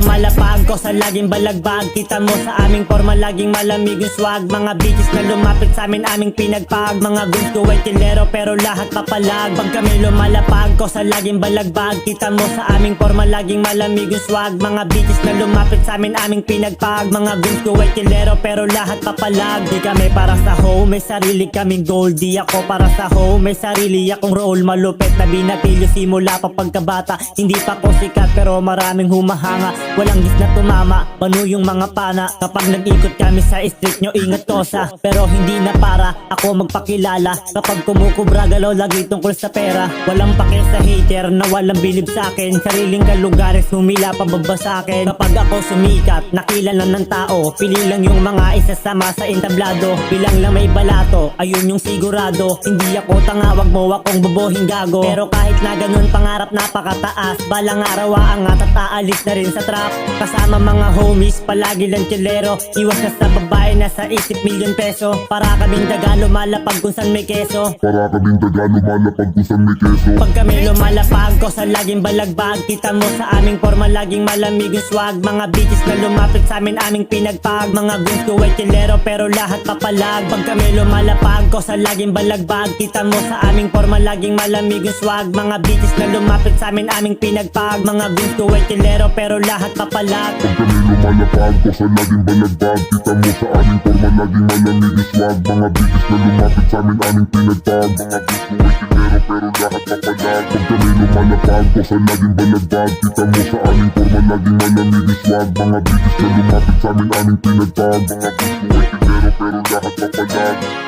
lumalapag ko sa laging balagbag. Kita mo sa aming forma laging malamig yung swag. Mga bitches na lumapit sa amin aming pinagpag. Mga gusto ay tilero pero lahat papalag. Pag kami lumalapag ko sa laging balagbag. Kita mo sa aming forma laging malamig yung swag. Mga bitches na lumapit sa amin aming pinagpag. Mga gusto ay tilero pero lahat papalag. Di kami para sa hoe, may sarili kaming goal. Di ako para sa hoe, may sarili akong role. Malupit na binatilyo simula pa pagkabata. Hindi pa ko sikat pero maraming humahanga. Walang gis na tumama, banu yung mga pana. Kapag nag-ikot kami sa street nyo ingat kosa. Pero hindi na para ako magpakilala. Kapag kumukubra galaw lagi tungkol sa pera. Walang pake sa hater na walang bilib sa akin. Sariling kalugares humila pababa sa akin. Kapag ako sumikat, nakilala ng tao. Pili lang yung mga isasama sa entablado. Bilang lang may balato, ayun yung sigurado. Hindi ako tanga, wag mo akong bobohing gago. Pero kahit na ganun pangarap napakataas. Balang araw aangat at aalis na rin sa trap. Kasama mga homies, palagi lang chilero. Iwas na sa babae na sa isip milyon peso. Para kaming daga lumalapag kung saan may keso. Para kaming daga lumalapag kung saan may keso. Pag kami lumalapag ko sa laging balagbag. Kita mo sa aming forma laging malamig yung swag. Mga bitches na lumapit sa amin aming pinagpag. Mga gusto ay tilero pero lahat papalag. Pag kami lumalapag ko sa laging balagbag. Kita mo sa aming forma laging malamig yung swag. Mga bitches na lumapit sa amin aming pinagpag. Mga gusto ay tilero pero lahat papalag. Pag kami lumalapag ko sa laging balagbag. Kita mo sa aming forma laging malamig yung swag. Mga bitches na lumapit sa amin aming pinagpag. Mga gusto ay tilero pero lahat papalag. Pag kami lumalapag ko sa laging balagbag. Kita mo sa aming forma laging malamig yung swag. Mga bitches na lumapit sa amin aming pinagpag. Mga gusto ay tilero pero lahat papalag.